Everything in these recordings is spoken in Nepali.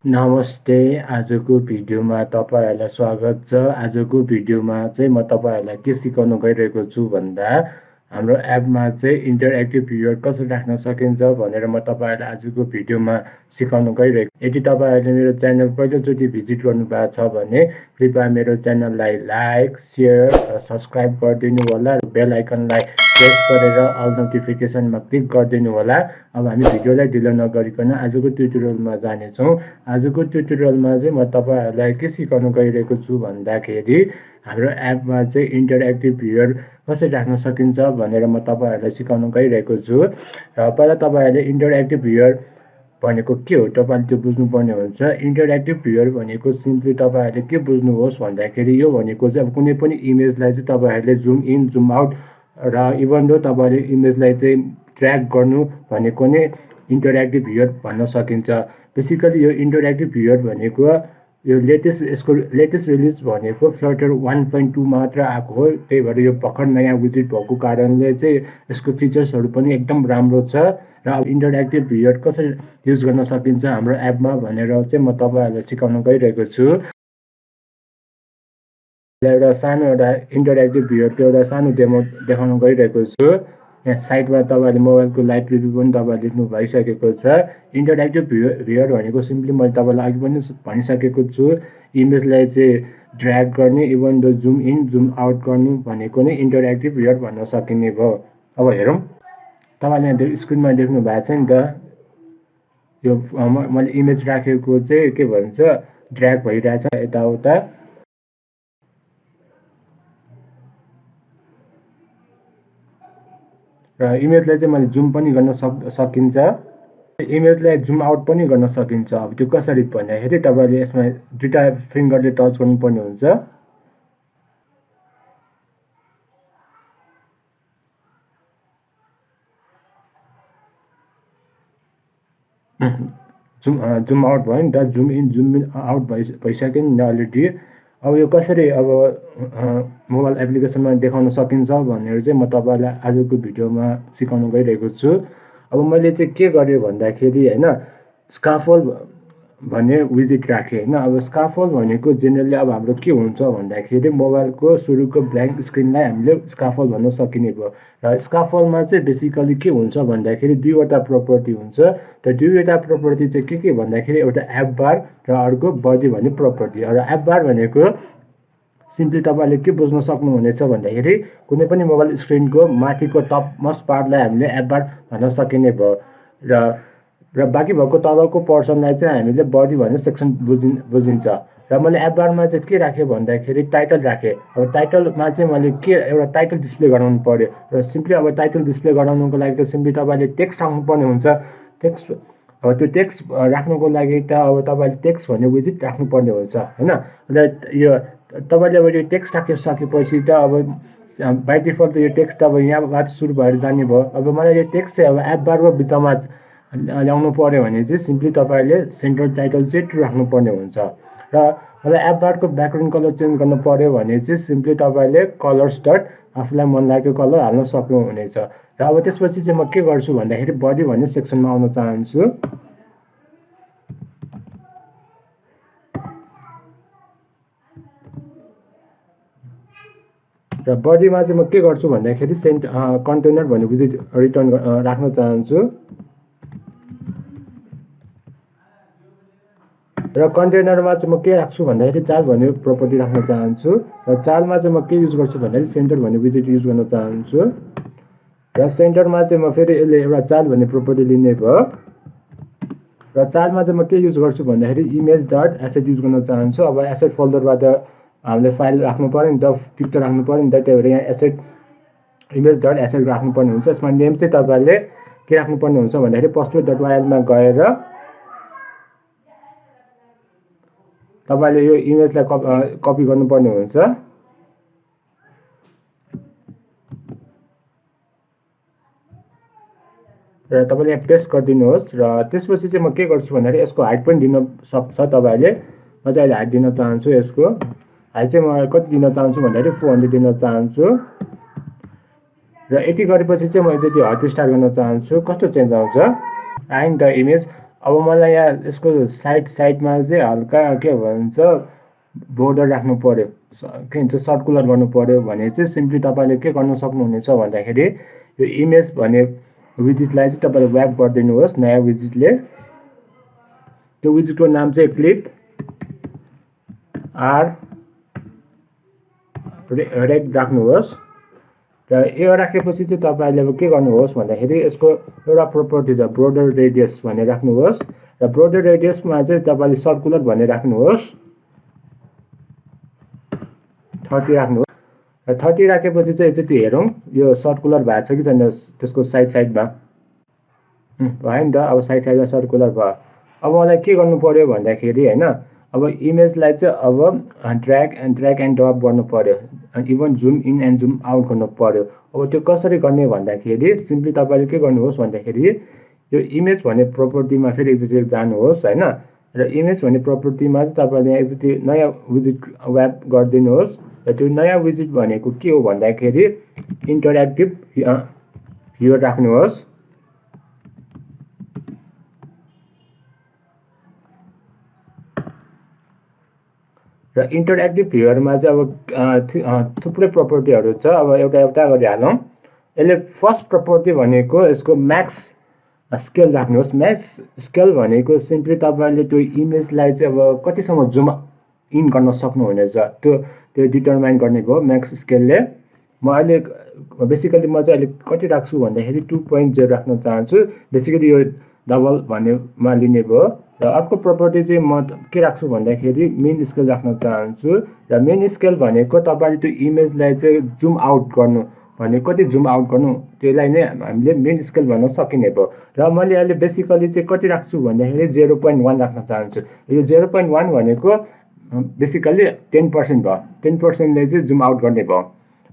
नमस्ते। आजको भिडियोमा तपाईहरुलाई स्वागत छ। आजको भिडियोमा चाहिँ म तपाईहरुलाई के सिकाउन गइरहेको छु भन्दा हाम्रो एपमा चाहिँ इन्टरएक्टिभ भ्युअर कसरी राख्न सकिन्छ भनेर म तपाईहरुलाई आजको भिडियोमा सिकाउन गइरहेको छु। यदि तपाईहरुले मेरो च्यानल पहिलोचोटि भिजिट गर्नुभएको छ भने कृपया मेरो च्यानललाई लाइक, शेयर र सब्स्क्राइब गरिदिनु होला र बेल आइकनलाई प्रेस गरेर अल नोटिफिकेसनमा क्लिक गरिदिनु होला। अब हामी भिडियोलाई ढिलो नगरिकन आजको ट्युटोरियलमा जानेछौँ। आजको ट्युटोरियलमा चाहिँ म तपाईहरुलाई के सिकाउन गइरहेको छु भन्दाखेरि हाम्रो एपमा चाहिँ इन्टरएक्टिभ भ्युअर कसरी राख्न सकिन्छ भनेर म तपाईहरुलाई सिकाउन गइरहेको छु। र पहिला तपाईहरुले इन्टरएक्टिभ भ्युअर भनेको के हो तपाईले त्यो बुझ्नुपर्ने हुन्छ। इन्टरएक्टिभ भ्युअर भनेको सिम्पली तपाईहरुले के बुझ्नुहोस् भन्दाखेरि यो भनेको चाहिँ अब कुनै पनि इमेजलाई चाहिँ तपाईहरुले जुम इन जुम आउट र इभन दो तपाईले इमेजलाई चाहिँ ट्र्याक गर्नु भनेको नै इन्टरएक्टिभ भ्युअर भन्न सकिन्छ। बेसिकली यो इन्टरएक्टिभ भ्युअर भनेको यो यसको लेटेस्ट रिलिज भनेको फ्लटर 1.2 मात्र आएको हो। त्यही भएर यो भर्खर नयाँ विजिट भएको कारणले चाहिँ यसको फिचर्सहरु पनि एकदम राम्रो छ। र अब इन्टरएक्टिभ भ्युअर कसरी युज गर्न सकिन्छ हाम्रो एपमा भनेर चाहिँ म तपाईहरुलाई सिकाउन गइरहेको छु। एउटा सानो इन्टरएक्टिभ भ्युअरको एउटा सानो डेमो देखाउन गइरहेको छु। यहाँ साइडमा तपाईले मोबाइलको लाइभ रिभ्यू पनि तपाईले देख्नु भइसकेको छ। इन्टरएक्टिभ भ्युअर भनेको सिम्पली मैले तपाईलाई अघि पनि भनिसकेको छु। इमेजलाई चाहिँ ड्र्याग गर्ने even though zoom in zoom out गर्नु भनेको नै इन्टरएक्टिभ भ्युअर भन्न सकिने भयो। अब हेरौँ। तपाईले यहाँ स्क्रिनमा देख्नु भएको छ नि त। यो मैले इमेज राखेको चाहिँ के भन्छ ड्र्याग भइरहेछ यताउता। र इमेजलाई चाहिँ मैले जुम पनि गर्न सकिन्छ। इमेजलाई जुम आउट पनि गर्न सकिन्छ। अब त्यो कसरी भन्दाखेरि तपाईले यसमा दुईटा फिङ्गरले टच गर्नुपर्ने हुन्छ। जुम आउट भयो नि त। जुम इन आउट भइसक्यो नि अलरेडी। अब यो कसरी अब मोबाइल एप्लिकेसनमा देखाउन सकिन्छ भनेर चाहिँ म तपाईलाई आजको भिडियोमा सिकाउन गइरहेको छु। अब मैले चाहिँ के गरेँ भन्दाखेरि हैन स्काफोल्ड भन्ने विजिट राखेँ हैन। अब स्काफोल्ड भनेको जेनरली अब हाम्रो के हुन्छ भन्दाखेरि मोबाइलको सुरुको ब्ल्याङ्क स्क्रिनलाई हामीले स्काफोल्ड भन्न सकिने भयो। र स्काफोल्डमा चाहिँ बेसिकली के हुन्छ भन्दाखेरि दुईवटा प्रपर्टी हुन्छ। त्यो दुईवटा प्रपर्टी चाहिँ के भन्दाखेरि एउटा एप बार र अर्को बडी भन्ने प्रपर्टी। र एप बार भनेको सिम्पली तपाईले के बुझ्न सक्नुहुनेछ भन्दाखेरि कुनै पनि मोबाइल स्क्रिनको माथिको टप मोस्ट पार्टलाई हामीले एप बार भन्न सकिने भयो। र बाँकी भएको तलको पोर्सनलाई चाहिँ हामीले बडी भन्ने सेक्सन बुझिन्छ। र मैले एप बारमा चाहिँ के राखेँ भन्दाखेरि टाइटल राखेँ। अब टाइटलमा चाहिँ मैले के एउटा टाइटल डिस्प्ले गराउनु पर्यो। र सिम्पली अब टाइटल डिस्प्ले गराउनुको लागि त सिम्पली तपाईले टेक्स्ट राख्नुपर्ने हुन्छ। टेक्स्ट अब त्यो टेक्स्ट राख्नुको लागि त अब तपाईले टेक्स्ट भन्ने विजिट राख्नुपर्ने हुन्छ हैन। र यो तपाईले अब यो टेक्स्ट राखिसकेपछि त अब बाइ डिफल्ट यो टेक्स्ट अब यहाँबाट सुरु भएर जाने भयो। अब मलाई यो टेक्स्ट चाहिँ अब एप बारको बिचमा ल्याउनु पर्यो भने चाहिँ सिम्पली तपाईले सेन्टर टाइटल चाहिँ ट्रु राख्नुपर्ने हुन्छ। र अब एप बारको ब्याकग्राउन्ड कलर चेन्ज गर्नु पर्यो भने चाहिँ सिम्पली तपाईले कलर्स डट आफूलाई मन लागेको कलर हाल्न सक्नुहुनेछ। र अब त्यसपछि चाहिँ म के गर्छु भन्दाखेरि बडी भन्ने सेक्सनमा आउन चाहन्छु। र बडीमा चाहिँ म के गर्छु भन्दाखेरि कन्टेनर भन्ने विजिट रिटर्न राख्न चाहन्छु। र कन्टेनरमा चाहिँ म के राख्छु भन्दाखेरि चाल भन्ने प्रपर्टी राख्न चाहन्छु। र चालमा चाहिँ म के युज गर्छु भन्दाखेरि सेन्टर भन्ने विजिट युज गर्न चाहन्छु। र सेन्टरमा चाहिँ म फेरि यसले एउटा चाल भन्ने प्रपर्टी लिने भयो। र चालमा चाहिँ म के युज गर्छु भन्दाखेरि इमेज डट एसेट युज गर्न चाहन्छु। अब एसेट फोल्डरबाट हामीले फाइल राख्नु पर्यो नि त, पिक्चर राख्नु पर्यो नि त। त्यही भएर यहाँ एसेट इमेज डट एसेट राख्नुपर्ने हुन्छ। यसमा नेम चाहिँ तपाईले के राख्नुपर्ने हुन्छ भन्दाखेरि poster.yl मा गएर तपाईले यो इमेजलाई कपी गर्नुपर्ने हुन्छ। र तपाईले यहाँ पेस्ट गरिदिनुहोस्। र त्यसपछि चाहिँ म के गर्छु भन्दाखेरि यसको हाइट पनि दिन सक्छ तपाईले। म चाहिँ अहिले हाइट दिन चाहन्छु। यसको हाइट चाहिँ म कति दिन चाहन्छु भन्दाखेरि 400 दिन चाहन्छु। र यति गरेपछि चाहिँ म चाहिँ त्यो हट स्टार्ट गर्न चाहन्छु। कस्तो चेन्ज आउँछ आइन द इमेज अब मलाई यहाँ यसको साइडमा चाहिँ हल्का के भन्छ बोर्डर राख्नु पर्यो, के भन्छ सर्कुलर गर्नु पर्यो भने चाहिँ सिम्पली तपाईँले के गर्न सक्नुहुनेछ भन्दाखेरि यो इमेज भन्ने विजिटलाई चाहिँ तपाईँले ऱ्याप गरिदिनुहोस् नयाँ विजिटले। त्यो विजिटको नाम चाहिँ क्लिप आर रेड राख्नुहोस्। र यो राखेपछि चाहिँ तपाईँले अब के गर्नुहोस् भन्दाखेरि यसको एउटा प्रोपर्टी छ बोर्डर रेडियस भनेर राख्नुहोस्। र बोर्डर रेडियसमा चाहिँ तपाईँले सर्कुलर भनेर राख्नुहोस् 30 राख्नुहोस्। र 30 राखेपछि चाहिँ यति हेरौँ यो सर्कुलर भएको छ कि छैन त्यसको साइडमा भयो नि त। अब साइडमा सर्कुलर भयो। अब मलाई के गर्नु पर्यो भन्दाखेरि हैन अब इमेजलाई चाहिँ अब ड्र्याग एन्ड ड्रप गर्नु पर्यो, even zoom in and zoom out गर्नु पर्यो। अब त्यो कसरी गर्ने भन्दाखेरि सिम्पली तपाईँले के गर्नुहोस् भन्दाखेरि यो इमेज भन्ने प्रोपर्टीमा फेरि एकचोटि जानुहोस् हैन। र इमेज भन्ने प्रोपर्टीमा चाहिँ तपाईँले एकचोटि नयाँ विजिट ऱ्याप गरिदिनुहोस्। र त्यो नयाँ विजिट भनेको के हो भन्दाखेरि इन्टरएक्टिभ भ्युअर राख्नुहोस्। र इन्टरएक्टिभ भ्युअरमा चाहिँ अब थुप्रै प्रोपर्टीहरू छ। अब एउटा गरिहालौँ। यसले फर्स्ट प्रोपर्टी भनेको यसको म्याक्स स्केल राख्नुहोस्। म्याक्स स्केल भनेको सिम्पली तपाईँले त्यो इमेजलाई चाहिँ अब कतिसम्म जुम इन गर्न सक्नुहुनेछ त्यो डिटरमाइन गर्ने भयो म्याक्स स्केलले। म अहिले बेसिकली म चाहिँ अहिले कति राख्छु भन्दाखेरि 2.0 राख्न चाहन्छु। बेसिकली यो डबल भन्नेमा लिने भयो। र अर्को प्रोपर्टी चाहिँ म के राख्छु भन्दाखेरि मेन स्केल राख्न चाहन्छु। र मेन स्केल भनेको तपाईँले त्यो इमेजलाई चाहिँ जुम आउट गर्नु भने कति जुम आउट गर्नु त्यसलाई नै हामीले मेन स्केल भन्न सकिने भयो। र मैले अहिले बेसिकली चाहिँ कति राख्छु भन्दाखेरि 0.1 राख्न चाहन्छु। यो 0.1 भनेको बेसिकली 10% भयो। 10%ले चाहिँ जुम आउट गर्ने भयो।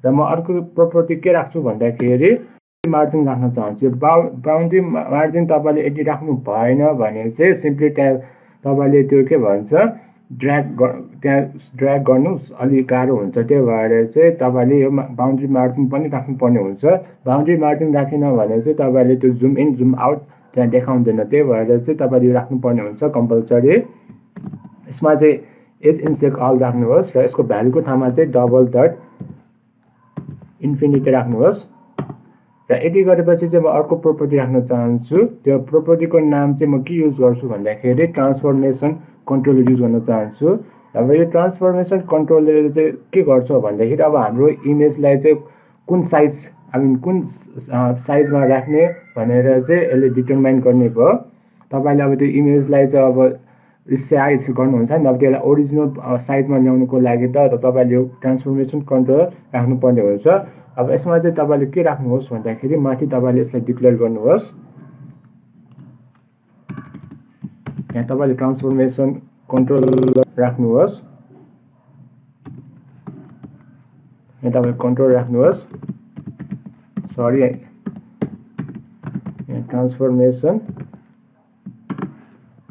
र म अर्को प्रोपर्टी के राख्छु भन्दाखेरि मार्जिन राख्न चाहन्छु। बाउन्ड्री मार्जिन तपाईँले यदि राख्नु भएन भने चाहिँ सिम्पली त्यहाँ तपाईँले त्यो के भन्छ त्यहाँ ड्र्याग गर्नु अलिक गाह्रो हुन्छ। त्यो भएर चाहिँ तपाईँले यो बाउन्ड्री मार्जिन पनि राख्नुपर्ने हुन्छ। बाउन्ड्री मार्जिन राखेन भने चाहिँ तपाईँले त्यो जुम इन जुम आउट त्यहाँ देखाउँदैन। त्यही भएर चाहिँ तपाईँले राख्नुपर्ने हुन्छ कम्पलसरी। यसमा चाहिँ एज इन्सेक अल राख्नुहोस्। र यसको भ्यालुको ठाउँमा चाहिँ डबल डट इन्फिनिटी राख्नुहोस्। र यति गरेपछि चाहिँ म अर्को प्रोपर्टी राख्न चाहन्छु। त्यो प्रोपर्टीको नाम चाहिँ म के युज गर्छु भन्दाखेरि ट्रान्सफर्मेसन कन्ट्रोल युज गर्न चाहन्छु। अब यो ट्रान्सफर्मेसन कन्ट्रोलले चाहिँ के गर्छ भन्दाखेरि अब हाम्रो इमेजलाई चाहिँ कुन साइजमा राख्ने भनेर चाहिँ यसले डिटरमाइन गर्ने भयो। तपाईँले अब त्यो इमेजलाई चाहिँ अब रिसाइज गर्नुहुन्छ नि, अब त्यसलाई ओरिजिनल साइजमा ल्याउनुको लागि त तपाईँले यो ट्रान्सफर्मेसन कन्ट्रोल राख्नुपर्ने हुन्छ। अब यसमा चाहिँ तपाईँले के राख्नुहोस् भन्दाखेरि माथि तपाईँले यसलाई डिक्लेयर गर्नुहोस्। यहाँ तपाईँले ट्रान्सफर्मेसन कन्ट्रोल राख्नुहोस्। यहाँ तपाईँले कन्ट्रोल राख्नुहोस्। सरी, यहाँ ट्रान्सफर्मेसन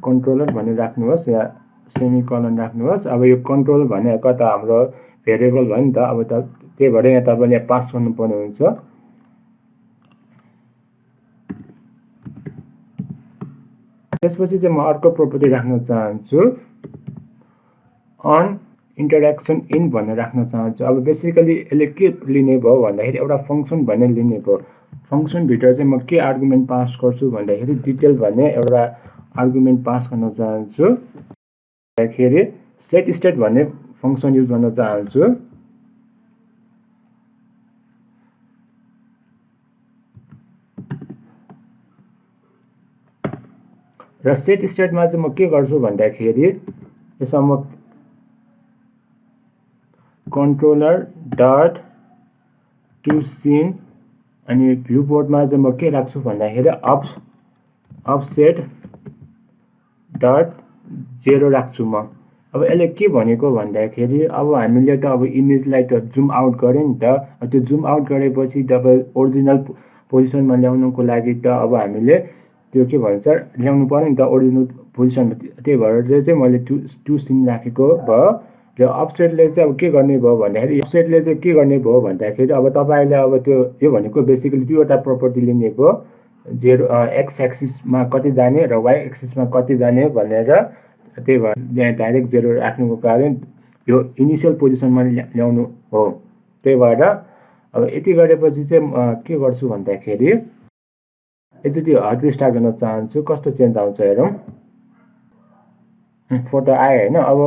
कन्ट्रोलर भनेर राख्नुहोस्। यहाँ सेमिकलन राख्नुहोस्। अब यो कन्ट्रोल भनेको त हाम्रो भेरिएबल भयो नि त। अब त त्यही भएर यहाँ तपाईँले यहाँ पास गर्नुपर्ने हुन्छ। त्यसपछि चाहिँ म अर्को प्रोपर्टी राख्न चाहन्छु अन इन्टरेक्सन इन भनेर राख्न चाहन्छु। अब बेसिकली यसले के लिने भयो भन्दाखेरि एउटा फङ्सन भन्ने लिने भयो। फङ्सनभित्र चाहिँ म के आर्गुमेन्ट पास गर्छु भन्दाखेरि डिटेल भन्ने एउटा आर्गुमेन्ट पास गर्न चाहन्छु। भन्दाखेरि सेट स्टेट भन्ने फङ्सन युज गर्न चाहन्छु। र सेट स्टेटमा चाहिँ म के गर्छु भन्दाखेरि यसमा म कन्ट्रोलर डट टु सिन अनि भ्यू बोर्डमा चाहिँ म के राख्छु भन्दाखेरि अफसेट डट 0 राख्छु म। अब यसले के भनेको भन्दाखेरि अब हामीले त अब इमेजलाई त जुम आउट गऱ्यो नि त। त्यो जुम आउट गरेपछि जब ओरिजिनल पोजिसनमा ल्याउनुको लागि त अब हामीले त्यो के भन्छ ल्याउनु पर्यो नि त ओरिजिनल पोजिसनमा। त्यही भएर चाहिँ मैले टु सिन राखेको भयो। र अफसेटले चाहिँ अब के गर्ने भयो भन्दाखेरि अफसेटले चाहिँ के गर्ने भयो भन्दाखेरि अब तपाईँले अब त्यो यो भनेको बेसिकली दुईवटा प्रोपर्टी लिने भयो। एक्स एक्सिसमा कति जाने र वाइ एक्सिसमा कति जाने भनेर त्यही भएर यहाँ डाइरेक्ट 0 राख्नुको कारण यो इनिसियल पोजिसनमा ल्याउनु हो। त्यही भएर अब यति गरेपछि चाहिँ म के गर्छु भन्दाखेरि एकचोटि हट रिस्टार्ट गर्न चाहन्छु। कस्तो चेन्ज आउँछ हेरौँ। फोटो आयो होइन। अब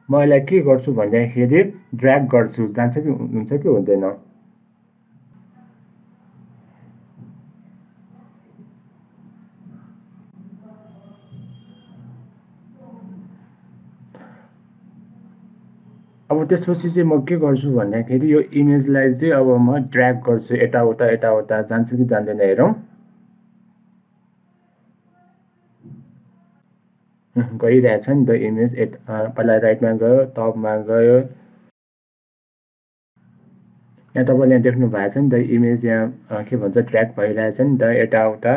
म यसलाई के गर्छु भन्दाखेरि ड्र्याग गर्छु, जान्छ कि हुन्छ कि हुँदैन। अब त्यसपछि चाहिँ म के गर्छु भन्दाखेरि यो इमेजलाई चाहिँ अब म ड्र्याग गर्छु यताउता यताउता, जान्छ कि जाँदैन हेरौँ। गइरहेछ नि त इमेज। पहिला राइटमा गयो, टपमा गयो। यहाँ तपाईँले यहाँ देख्नु भएको छ नि त इमेज यहाँ के भन्छ ड्र्याग भइरहेछ नि त यताउता।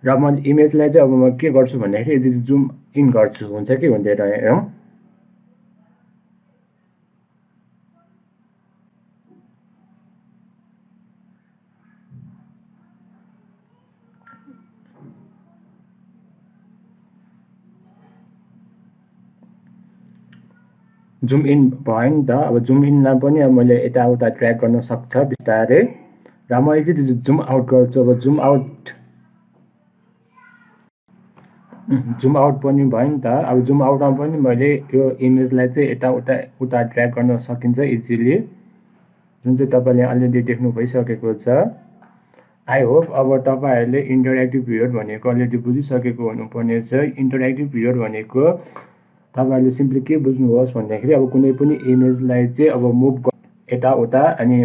र म इमेजलाई चाहिँ अब म के गर्छु भन्दाखेरि यदि जुम इन गर्छु, हुन्छ कि हुँदैन हेरौँ। जुम इन भयो नि त। अब जुम इनलाई पनि अब मैले यताउता ड्र्याग गर्न सक्छ बिस्तारै। र म यदि जुम आउट गर्छु, अब जुम आउट पनि भयो नि त। अब जुम आउटमा पनि मैले यो इमेजलाई चाहिँ यताउता ड्र्याग गर्न सकिन्छ इजिली, जुन चाहिँ तपाईँले अलरेडी देख्नु भइसकेको छ। आई होप अब तपाईँहरूले इन्टरेक्टिभ पिरियड भनेको अलरेडी बुझिसकेको हुनुपर्नेछ। इन्टरेक्टिभ पिरियड भनेको तपाईँहरूले सिम्पली के बुझ्नुहोस् भन्दाखेरि अब कुनै पनि इमेजलाई चाहिँ अब मुभ यताउता अनि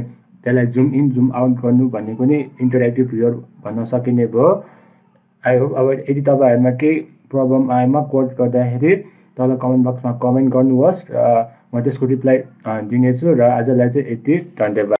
त्यसलाई जुम इन जुम आउट गर्नु भनेको नै इन्टरेक्टिभ पिरियड भन्न सकिने भयो। आई होप अब यदि तपाईँहरूमा केही प्रब्लम आएमा कोड गर्दाखेरि तल कमेन्ट बक्समा कमेन्ट गर्नुहोस् र म त्यसको रिप्लाई दिनेछु। र आजलाई चाहिँ यति, धन्यवाद।